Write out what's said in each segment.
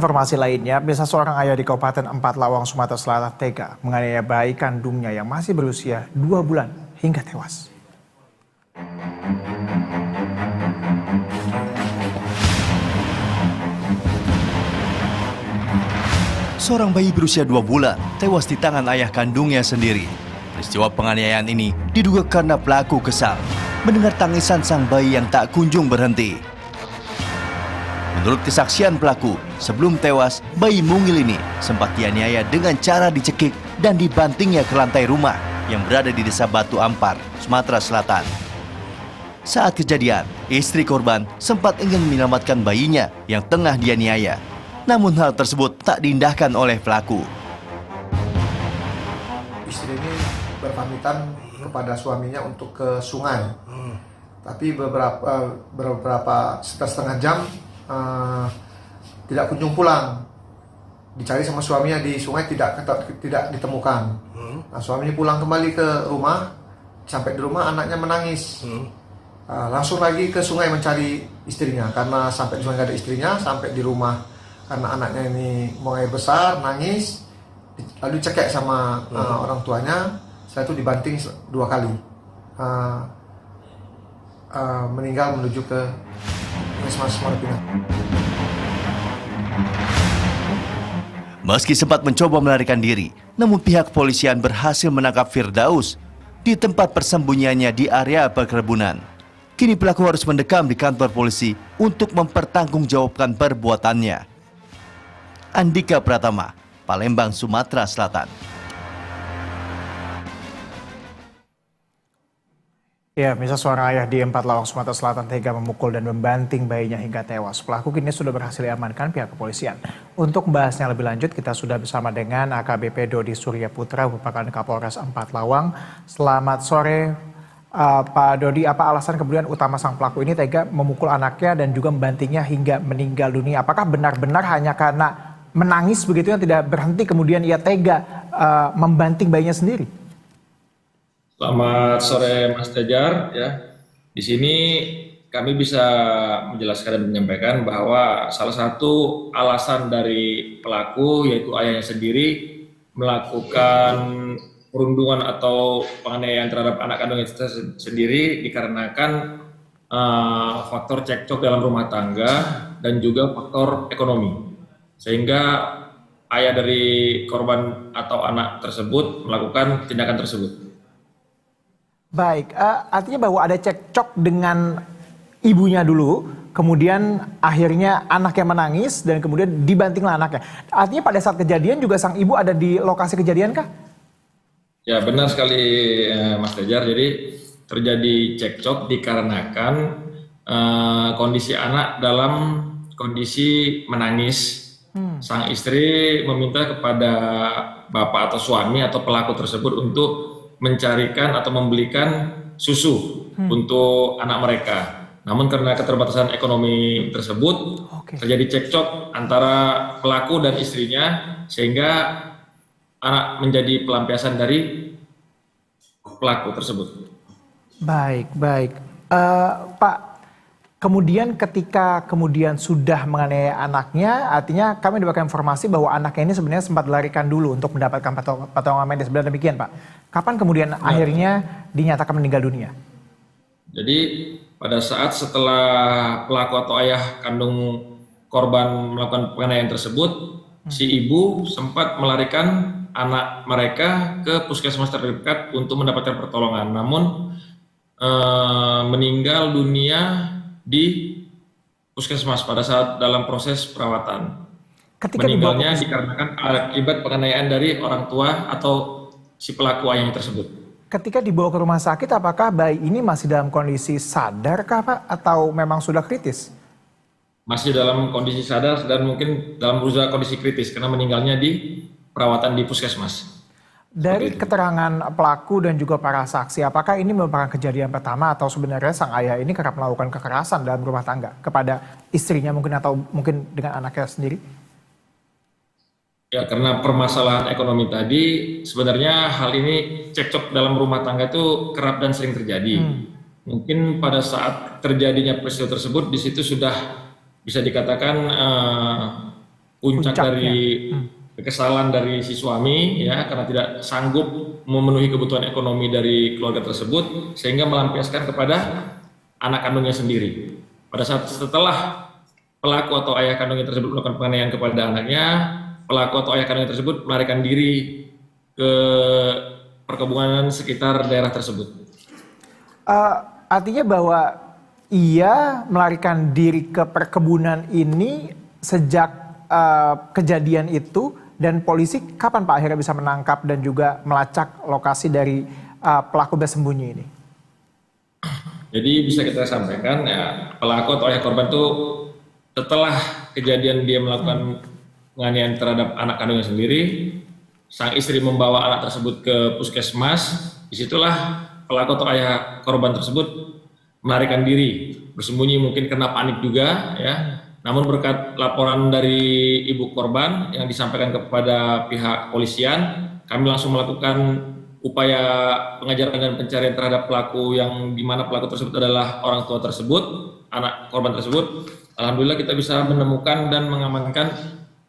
Informasi lainnya, bisa seorang ayah di Kabupaten Empat Lawang, Sumatera Selatan tega menganiaya bayi kandungnya yang masih berusia 2 bulan hingga tewas. Seorang bayi berusia 2 bulan tewas di tangan ayah kandungnya sendiri. Peristiwa penganiayaan ini diduga karena pelaku kesal mendengar tangisan sang bayi yang tak kunjung berhenti. Menurut kesaksian pelaku, sebelum tewas, bayi mungil ini sempat dianiaya dengan cara dicekik dan dibantingnya ke lantai rumah yang berada di Desa Batu Ampar, Sumatera Selatan. Saat kejadian, istri korban sempat ingin menyelamatkan bayinya yang tengah dianiaya. Namun hal tersebut tak diindahkan oleh pelaku. Istri ini berpamitan kepada suaminya untuk ke sungai. Tapi beberapa setengah jam tidak kunjung pulang. Dicari sama suaminya di sungai tidak ditemukan. Nah, suaminya pulang kembali ke rumah. Sampai di rumah anaknya menangis. Langsung lagi ke sungai mencari istrinya karena sampai di sungai nggak ada istrinya. Sampai di rumah karena anaknya ini mulai besar nangis. Lalu dicekek sama orang tuanya. Setelah itu dibanting 2 kali. Meninggal menuju ke Puskesmas Maripina. Meski sempat mencoba melarikan diri, namun pihak kepolisian berhasil menangkap Firdaus di tempat persembunyiannya di area perkebunan. Kini pelaku harus mendekam di kantor polisi untuk mempertanggungjawabkan perbuatannya. Andika Pratama, Palembang, Sumatera Selatan. Ya, misal seorang ayah di Empat Lawang, Sumatera Selatan tega memukul dan membanting bayinya hingga tewas. Pelaku kini sudah berhasil diamankan pihak kepolisian. Untuk membahasnya lebih lanjut, kita sudah bersama dengan AKBP Dodi Surya Putra, merupakan Kapolres Empat Lawang. Selamat sore, Pak Dodi. Apa alasan kemudian utama sang pelaku ini tega memukul anaknya dan juga membantingnya hingga meninggal dunia? Apakah benar-benar hanya karena menangis begitu yang tidak berhenti kemudian ia tega membanting bayinya sendiri? Selamat sore Mas Tejar, ya. Di sini kami bisa menjelaskan dan menyampaikan bahwa salah satu alasan dari pelaku yaitu ayahnya sendiri melakukan perundungan atau penganiayaan terhadap anak kandungnya sendiri dikarenakan faktor cekcok dalam rumah tangga dan juga faktor ekonomi. Sehingga ayah dari korban atau anak tersebut melakukan tindakan tersebut. Baik, artinya bahwa ada cekcok dengan ibunya dulu, kemudian akhirnya anaknya menangis dan kemudian dibantinglah anaknya. Artinya pada saat kejadian juga sang ibu ada di lokasi kejadian kah? Ya benar sekali Mas Tejar, jadi terjadi cekcok dikarenakan kondisi anak dalam kondisi menangis. Sang istri meminta kepada bapak atau suami atau pelaku tersebut untuk mencarikan atau membelikan susu untuk anak mereka. Namun karena keterbatasan ekonomi tersebut, terjadi cekcok antara pelaku dan istrinya sehingga anak menjadi pelampiasan dari pelaku tersebut. Baik. Pak, kemudian ketika sudah menganiaya anaknya, artinya kami mendapatkan informasi bahwa anaknya ini sebenarnya sempat dilarikan dulu untuk mendapatkan pertolongan medis. Benar demikian, Pak? Kapan kemudian akhirnya dinyatakan meninggal dunia? Jadi pada saat setelah pelaku atau ayah kandung korban melakukan penganiayaan tersebut, si ibu sempat melarikan anak mereka ke puskesmas terdekat untuk mendapatkan pertolongan. Namun meninggal dunia di puskesmas pada saat dalam proses perawatan. Meninggalnya dikarenakan akibat penganiayaan dari orang tua atau si pelaku ayahnya tersebut. Ketika dibawa ke rumah sakit, apakah bayi ini masih dalam kondisi sadar kah, Pak? Atau memang sudah kritis? Masih dalam kondisi sadar dan mungkin dalam berusaha kondisi kritis karena meninggalnya di perawatan di puskesmas. Dari keterangan pelaku dan juga para saksi, apakah ini merupakan kejadian pertama atau sebenarnya sang ayah ini kerap melakukan kekerasan dalam rumah tangga kepada istrinya mungkin atau mungkin dengan anaknya sendiri? Ya, karena permasalahan ekonomi tadi, sebenarnya hal ini cekcok dalam rumah tangga itu kerap dan sering terjadi. Mungkin pada saat terjadinya peristiwa tersebut, di situ sudah bisa dikatakan puncak Puncaknya. dari kekesalan dari si suami ya karena tidak sanggup memenuhi kebutuhan ekonomi dari keluarga tersebut sehingga melampiaskan kepada anak kandungnya sendiri. Pada saat setelah pelaku atau ayah kandungnya tersebut melakukan penganiayaan kepada anaknya, pelaku atau ayah kandungnya tersebut melarikan diri ke perkebunan sekitar daerah tersebut. Artinya bahwa ia melarikan diri ke perkebunan ini sejak kejadian itu, dan polisi kapan Pak akhirnya bisa menangkap dan juga melacak lokasi dari pelaku bersembunyi ini? Jadi bisa kita sampaikan ya pelaku atau ayah korban itu setelah kejadian dia melakukan penganiayaan terhadap anak kandungnya sendiri, sang istri membawa anak tersebut ke puskesmas. Disitulah pelaku atau ayah korban tersebut melarikan diri, bersembunyi mungkin karena panik juga ya. Namun berkat laporan dari ibu korban yang disampaikan kepada pihak polisian, kami langsung melakukan upaya pengejaran dan pencarian terhadap pelaku yang di mana pelaku tersebut adalah orang tua tersebut, anak korban tersebut. Alhamdulillah kita bisa menemukan dan mengamankan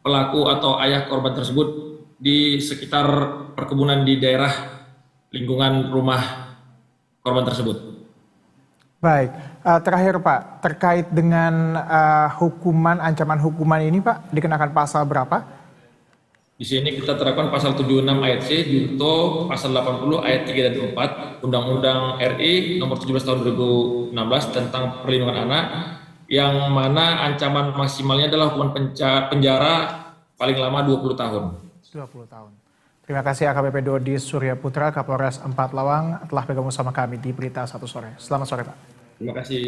pelaku atau ayah korban tersebut di sekitar perkebunan di daerah lingkungan rumah korban tersebut. Baik, terakhir Pak, terkait dengan ancaman hukuman ini Pak, dikenakan pasal berapa? Di sini kita terapkan pasal 76 ayat C, junto pasal 80 ayat 3 dan 4 Undang-Undang RI nomor 17 tahun 2016 tentang perlindungan anak, yang mana ancaman maksimalnya adalah hukuman penjara paling lama 20 tahun. 20 tahun. Terima kasih AKBP Dodi Surya Putra, Kapolres 4 Lawang telah bergabung sama kami di Berita Satu Sore. Selamat sore Pak. Terima kasih.